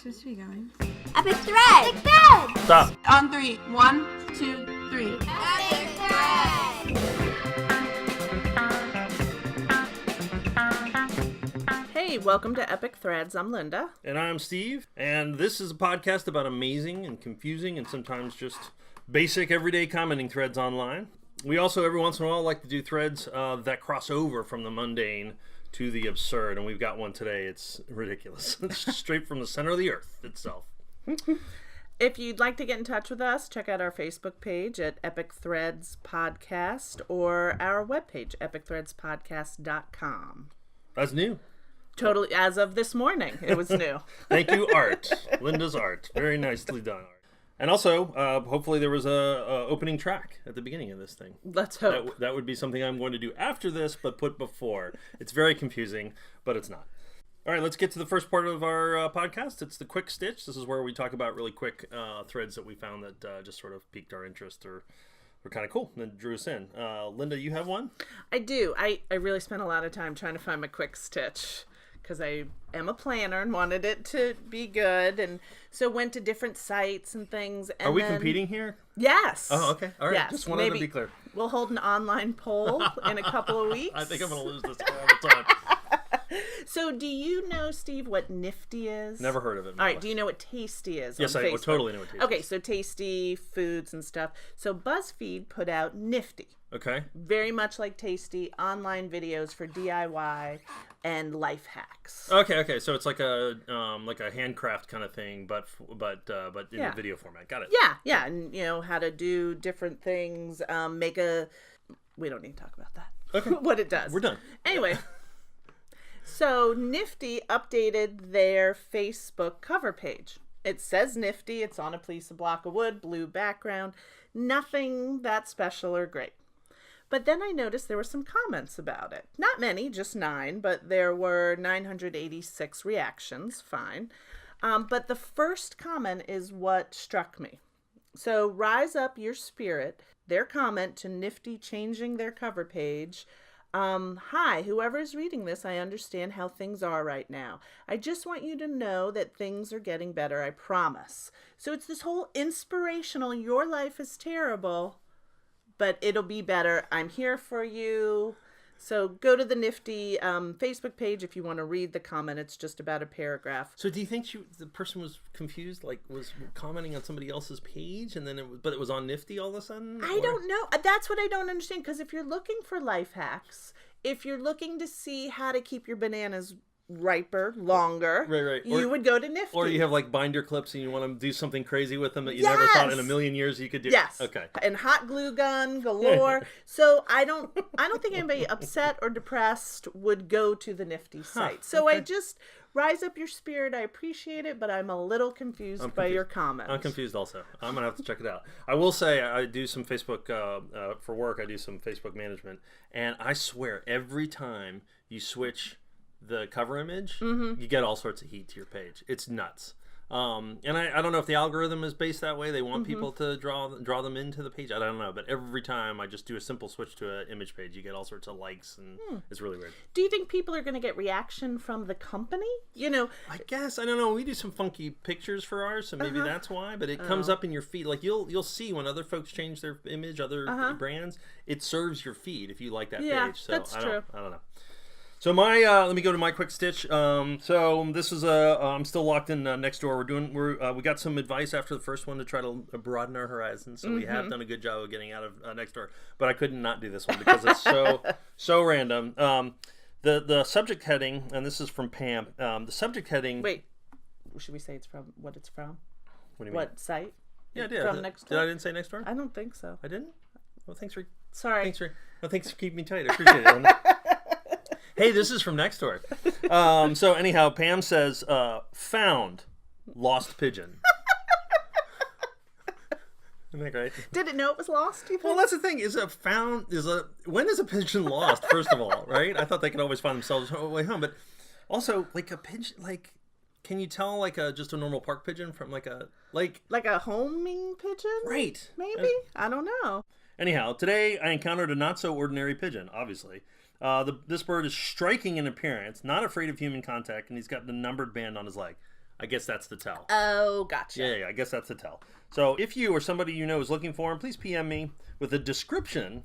It's supposed to be going. Epic thread! Epic thread! Stop. On 3. 1, 2, 3. Epic thread! Hey, welcome to Epic Threads. I'm Linda. And I'm Steve. And this is a podcast about amazing and confusing and sometimes just basic everyday commenting threads online. We also, every once in a while, like to do threads that cross over from the mundane to the absurd. And we've got one today. It's ridiculous. It's straight from the center of the earth itself. If you'd like to get in touch with us, check out our Facebook page at Epic Threads Podcast or our webpage, epicthreadspodcast.com. That's new. Totally, as of this morning, it was new. Thank you, Art. Linda's Art. Very nicely done, Art. And also, hopefully there was a opening track at the beginning of this thing. Let's hope. That would be something I'm going to do after this, but put before. It's very confusing, but it's not. All right, let's get to the first part of our podcast. It's the Quick Stitch. This is where we talk about really quick threads that we found that just sort of piqued our interest or were kind of cool and drew us in. Linda, you have one? I do. I really spent a lot of time trying to find my quick stitch because I am a planner and wanted it to be good, and so went to different sites and things. And Are we competing here? Yes. Oh, okay. All right. Yes. Just wanted to be clear. We'll hold an online poll in a couple of weeks. I think I'm going to lose this all the time. So do you know, Steve, what Nifty is? Never heard of it. All right. Do you know what Tasty is? Yes, on I Facebook? totally know what Tasty is. Okay, so Tasty foods and stuff. So Buzzfeed put out Nifty. Okay. Very much like Tasty, online videos for DIY and life hacks. Okay. So it's like a handcraft kind of thing, but in the video format. Got it. Yeah, and you know how to do different things. We don't need to talk about that. Okay. What it does. We're done. Anyway. So Nifty updated their Facebook cover page. It says Nifty. It's on a piece of block of wood, blue background. Nothing that special or great. But then I noticed there were some comments about it. Not many, just 9, but there were 986 reactions. Fine. But the first comment is what struck me. So Rise Up Your Spirit, their comment to Nifty changing their cover page. Hi, whoever is reading this, I understand how things are right now. I just want you to know that things are getting better, I promise. So it's this whole inspirational, your life is terrible, but it'll be better. I'm here for you. So go to the Nifty Facebook page if you want to read the comment. It's just about a paragraph. So do you think the person was confused, like was commenting on somebody else's page, and then it was on Nifty all of a sudden? I don't know. That's what I don't understand. Because if you're looking for life hacks, if you're looking to see how to keep your bananas riper longer, right. You would go to Nifty. Or you have like binder clips and you want to do something crazy with them that you never thought in a million years you could do. Yes. Okay. And hot glue gun galore. So I don't think anybody upset or depressed would go to the Nifty site. So okay. I just Rise Up Your Spirit. I appreciate it, but I'm a little confused by your comments. I'm confused also. I'm going to have to check it out. I will say I do some Facebook, for work, I do some Facebook management. And I swear every time you switch the cover image, you get all sorts of heat to your page. It's nuts. And I don't know if the algorithm is based that way. They want people to draw them into the page. I don't know. But every time I just do a simple switch to an image page, you get all sorts of likes, and it's really weird. Do you think people are going to get reaction from the company? You know, I guess. I don't know. We do some funky pictures for ours, so maybe that's why. But it comes up in your feed. Like you'll see when other folks change their image, other brands, it serves your feed if you like that page. So that's true. I don't know. So let me go to my quick stitch. So this is I'm still locked in next door. We got some advice after the first one to try to broaden our horizons. So we have done a good job of getting out of next door, but I couldn't not do this one because it's so random. The subject heading, and this is from Pam. The subject heading. Wait, should we say it's from what it's from? What do you mean? What site? Yeah, I did. From next door. I didn't say next door? I don't think so. I didn't. Well, thanks for. Sorry. Thanks for keeping me tight. I appreciate it. Hey, this is from next door. So anyhow, Pam says, found lost pigeon. Isn't that great? Did it know it was lost, do you think? Well, that's the thing. When is a pigeon lost, first of all, right? I thought they could always find themselves on the way home. But also, like a pigeon, like, can you tell like just a normal park pigeon from like a homing pigeon? Right. Maybe? I don't know. Anyhow, today I encountered a not-so-ordinary pigeon, obviously. This bird is striking in appearance, not afraid of human contact, and he's got the numbered band on his leg. I guess that's the tell. Oh, gotcha. Yeah, I guess that's the tell. So if you or somebody you know is looking for him, please PM me with a description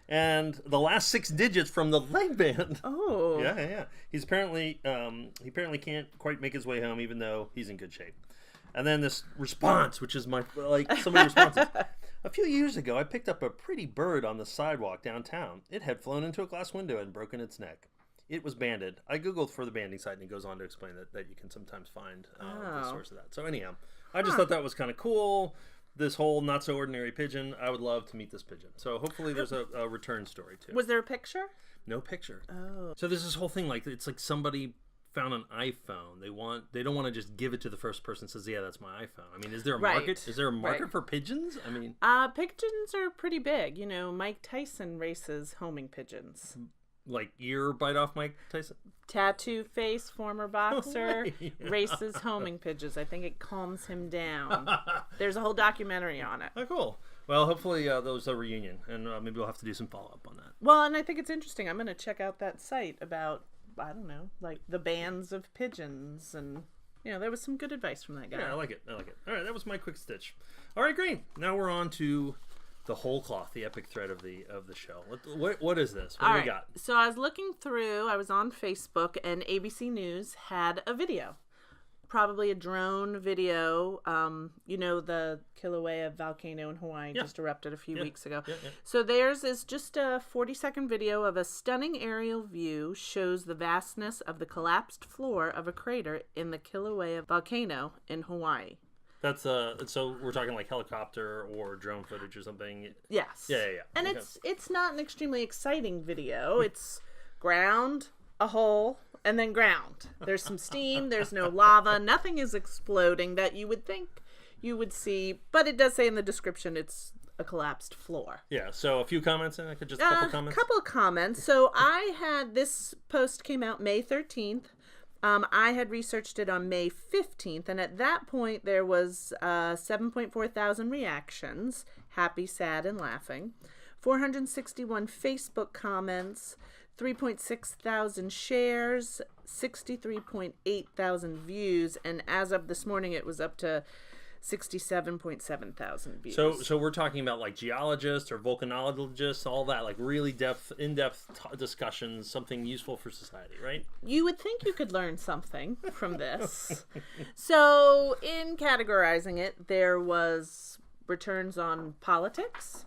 and the last 6 digits from the leg band. Oh. Yeah. He's apparently he apparently can't quite make his way home, even though he's in good shape. And then this response, which is my some of the responses. A few years ago, I picked up a pretty bird on the sidewalk downtown. It had flown into a glass window and broken its neck. It was banded. I googled for the banding site, and it goes on to explain that you can sometimes find the source of that. So anyhow, I just thought that was kind of cool. This whole not so ordinary pigeon. I would love to meet this pigeon. So hopefully there's a return story too. Was there a picture? No picture. Oh. So there's this whole thing it's like somebody found an iPhone. They don't want to just give it to the first person that says, yeah, that's my iPhone. I mean, is there a market? Is there a market for pigeons? I mean, pigeons are pretty big. Mike Tyson races homing pigeons. Like ear bite off Mike Tyson? Tattoo face, former boxer, Oh, races homing pigeons. I think it calms him down. There's a whole documentary on it. Oh, cool. Well, hopefully there's a reunion, and maybe we'll have to do some follow-up on that. Well, and I think it's interesting. I'm going to check out that site about, I don't know, like the bands of pigeons, and there was some good advice from that guy. Yeah, I like it. All right, that was my quick stitch. All right, great. Now we're on to the whole cloth, the epic thread of the show. What is this? What do we got? So I was looking through. I was on Facebook, and ABC News had a video, probably a drone video. The Kilauea volcano in Hawaii just erupted a few weeks ago. Yeah. So theirs is just a 40-second video of a stunning aerial view, shows the vastness of the collapsed floor of a crater in the Kilauea volcano in Hawaii. That's so we're talking like helicopter or drone footage or something. Yes. Yeah. And it's not an extremely exciting video. It's ground, a hole, and then ground. There's some steam, there's no lava, nothing is exploding that you would think you would see, but it does say in the description it's a collapsed floor. Yeah, so a few comments, and I could just a couple comments. A couple of comments. So this post came out May 13th. I had researched it on May 15th, and at that point there was 7.4 thousand reactions, happy, sad, and laughing, 461 Facebook comments, 3.6 thousand shares, 63.8 thousand views, and as of this morning it was up to 67.7 thousand views. So we're talking about like geologists or volcanologists, all that, like really in-depth discussions, something useful for society, right? You would think you could learn something from this. So in categorizing it, there was returns on politics,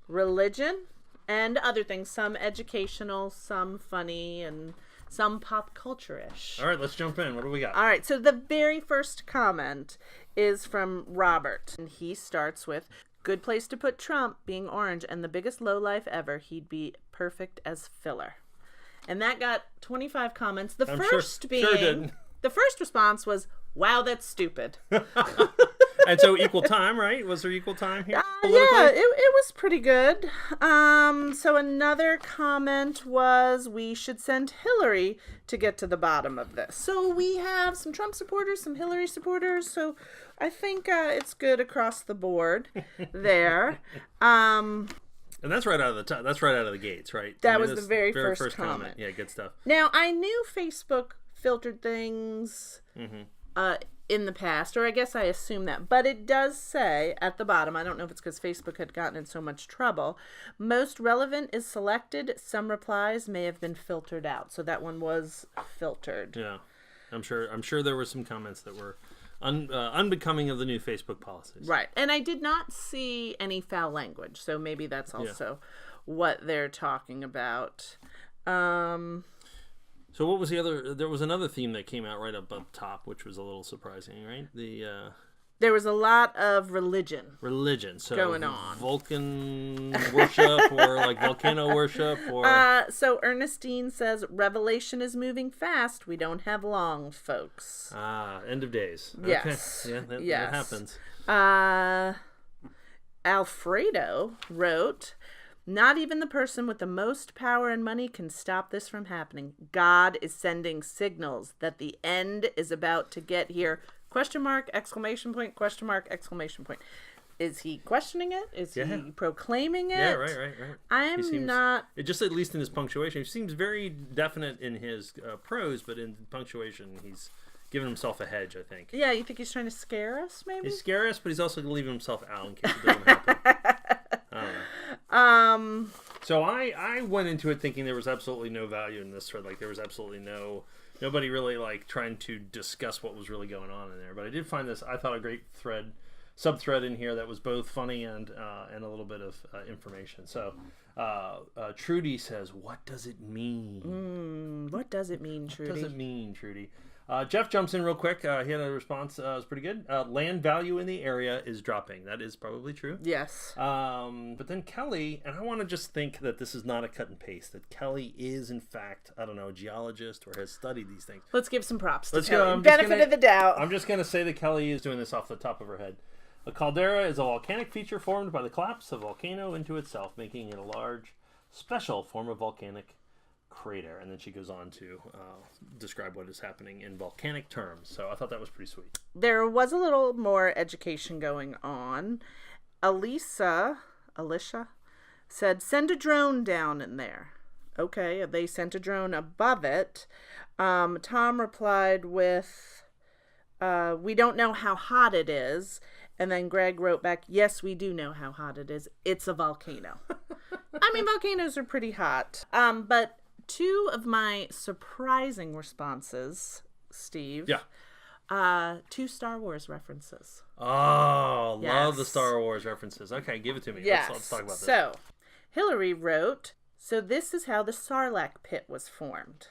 religion, and other things, some educational, some funny, and some pop culture-ish. All right, let's jump in. What do we got? All right, so the very first comment is from Robert, and he starts with, good place to put Trump, being orange, and the biggest lowlife ever. He'd be perfect as filler. And that got 25 comments. The first response was, wow, that's stupid. And so equal time, right? Was there equal time here? Yeah, it was pretty good. So another comment was, we should send Hillary to get to the bottom of this. So we have some Trump supporters, some Hillary supporters. So I think it's good across the board there. And that's right out of the that's right out of the gates, right? That was the very first comment. Yeah, good stuff. Now, I knew Facebook filtered things in the past, or I guess I assume that, but it does say at the bottom, I don't know if it's because Facebook had gotten in so much trouble, most relevant is selected, some replies may have been filtered out. So that one was filtered. Yeah, I'm sure there were some comments that were unbecoming of the new Facebook policies. Right. And I did not see any foul language, so maybe that's also what they're talking about. So what was the other? There was another theme that came out right up top, which was a little surprising, right? There was a lot of religion so going on. Vulcan worship or like volcano worship or. So Ernestine says, Revelation is moving fast. We don't have long, folks. End of days. Yes. Okay. Yeah, that happens. Alfredo wrote, not even the person with the most power and money can stop this from happening. God is sending signals that the end is about to get here. Question mark, exclamation point, question mark, exclamation point. Is he questioning it? Is he proclaiming it? Yeah, right. It just, at least in his punctuation, he seems very definite in his prose, but in punctuation, giving himself a hedge, I think. Yeah, you think he's trying to scare us, maybe? He's scary us, but he's also leaving himself out in case it doesn't happen. I don't know. So I went into it thinking there was absolutely no value in this thread. Like, there was absolutely nobody really, like, trying to discuss what was really going on in there. But I did find this, I thought, a great sub-thread in here that was both funny and a little bit of information. So Trudy says, what does it mean? What does it mean, Trudy? What does it mean, Trudy? Jeff jumps in real quick. He had a response. It was pretty good. Land value in the area is dropping. That is probably true. Yes. But then Kelly, and I want to just think that this is not a cut and paste, that Kelly is, in fact, I don't know, a geologist or has studied these things. Let's give some props to Let's Kelly. go. Benefit of the doubt. I'm just going to say that Kelly is doing this off the top of her head. A caldera is a volcanic feature formed by the collapse of a volcano into itself, making it a large, special form of volcanic crater. And then she goes on to describe what is happening in volcanic terms. So I thought that was pretty sweet. There was a little more education going on. Alicia said, send a drone down in there. Okay, they sent a drone above it. Tom replied with, we don't know how hot it is. And then Greg wrote back, yes, we do know how hot it is. It's a volcano. I mean, volcanoes are pretty hot. But two of my surprising responses, Steve. Yeah. 2 Star Wars references. Oh, Yes. love the Star Wars references. Okay, give it to me. Yes. Let's talk about this. So, Hillary wrote, so this is how the Sarlaac pit was formed.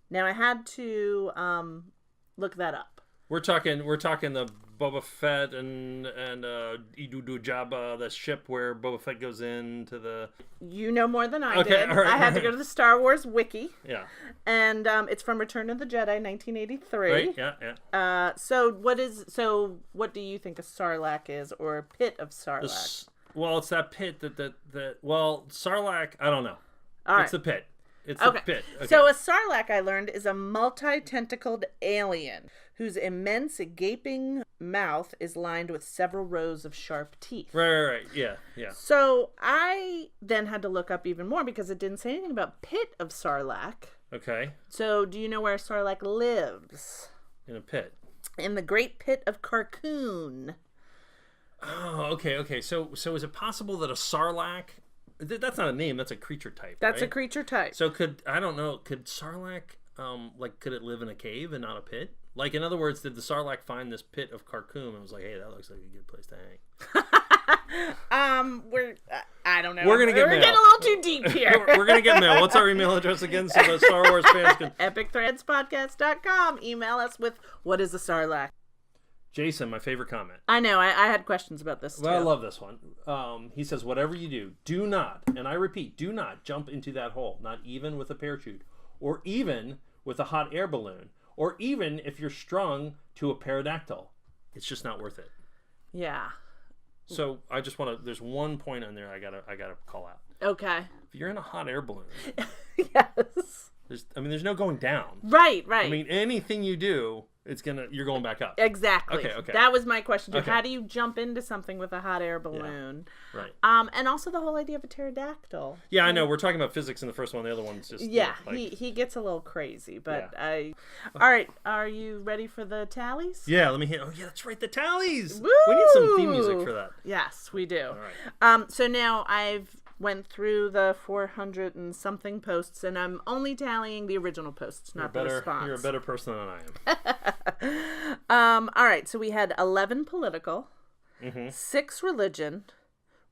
Now, I had to look that up. We're talking the Boba Fett and Idudu Jabba, the ship where Boba Fett goes into the... You know more than I Okay, did. all right, I had to all go to the Star Wars wiki. Yeah. And it's from Return of the Jedi, 1983. Right? Yeah. So what do you think a Sarlaac is, or a pit of Sarlaac? Well, it's that pit that well, Sarlaac, I don't know. All right. It's the pit. It's Okay. the pit. Okay. So a Sarlaac, I learned, is a multi-tentacled alien whose immense gaping mouth is lined with several rows of sharp teeth. Right. Yeah. So I then had to look up even more because it didn't say anything about pit of Sarlaac. Okay. So do you know where Sarlaac lives? In a pit. In the Great Pit of Carkoon. Oh, okay. So is it possible that a Sarlaac... That's not a name. That's a creature type. That's right? a creature type. So could Sarlaac, could it live in a cave and not a pit? Like, in other words, did the Sarlaac find this pit of Carkoon and was like, hey, that looks like a good place to hang? I don't know. We're getting a little too deep here. We're gonna get mail. What's our email address again, so the Star Wars fans can... EpicThreadsPodcast.com. Email us with, what is a Sarlaac? Jason, my favorite comment. I know. I had questions about this, too. Well, I love this one. He says, whatever you do, do not, and I repeat, do not jump into that hole, not even with a parachute, or even with a hot air balloon, or even if you're strung to a pterodactyl. It's just not worth it. Yeah. So I just want to, there's one point on there I gotta call out. Okay. If you're in a hot air balloon, Yes. there's no going down. Right. I mean, anything you do, you're going back up. Exactly. Okay. That was my question too. Okay. How do you jump into something with a hot air balloon? Yeah. Right. And also the whole idea of a pterodactyl. Yeah, I know. We're talking about physics in the first one. The other one's just... Yeah, like... he gets a little crazy, but Yeah. All right, are you ready for the tallies? Yeah, let me hear... Oh, yeah, that's right, the tallies! Woo! We need some theme music for that. Yes, we do. All right. So now I've went through the 400 and something posts, and I'm only tallying the original posts, not the response. You're a better person than I am. All right, so we had 11 political, 6 religion,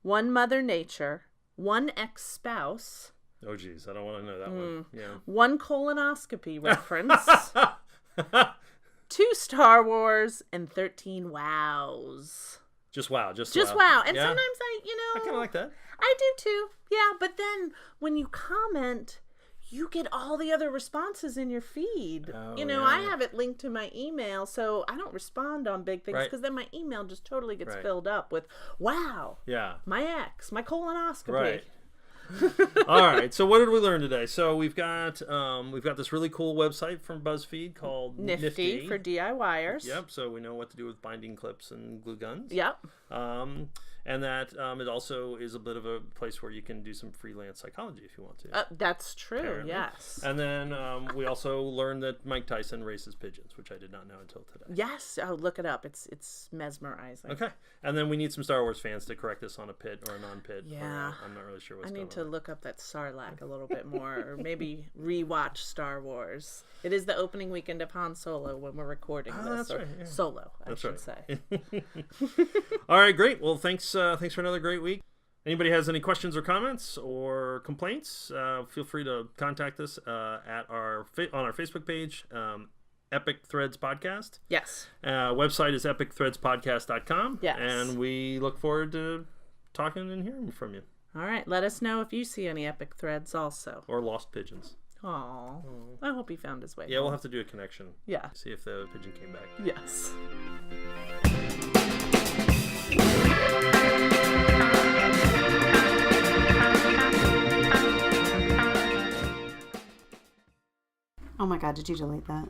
1 Mother Nature, 1 ex-spouse, Oh, geez, I don't want to know that one. Yeah. 1 colonoscopy reference, 2 Star Wars, and 13 wows. Just wow. Just wow. And Yeah. sometimes I kind of like that. I do too. Yeah, but then when you comment, you get all the other responses in your feed. Oh, I yeah. have it linked to my email, so I don't respond on big things Right. because then my email just totally gets Right. filled up with, wow, Yeah. my ex, my colonoscopy. Right. All right. So what did we learn today? So we've got this really cool website from Buzzfeed called Nifty for DIYers. Yep. So we know what to do with binding clips and glue guns. Yep. And that it also is a bit of a place where you can do some freelance psychology if you want to. That's true, apparently. Yes. And then we also learned that Mike Tyson races pigeons, which I did not know until today. Yes. Oh, look it up. It's mesmerizing. Okay. And then we need some Star Wars fans to correct us on a pit or a non-pit. Yeah. I'm not really sure what's I going on. need to look up that Sarlaac a little bit more, or maybe rewatch Star Wars. It is the opening weekend of Han Solo when we're recording this. That's right, yeah. Solo, I should right. say. All right, great. Well, thanks for another great week. Anybody has any questions or comments or complaints, feel free to contact us on our Facebook page, Epic Threads Podcast. Yes. Website is epicthreadspodcast.com. Yes. And we look forward to talking and hearing from you. All right. Let us know if you see any epic threads also. Or lost pigeons. Aw. I hope he found his way Yeah, home. we'll have to do a connection. Yeah. See if the pigeon came back. Yes. Oh my god, did you delete that?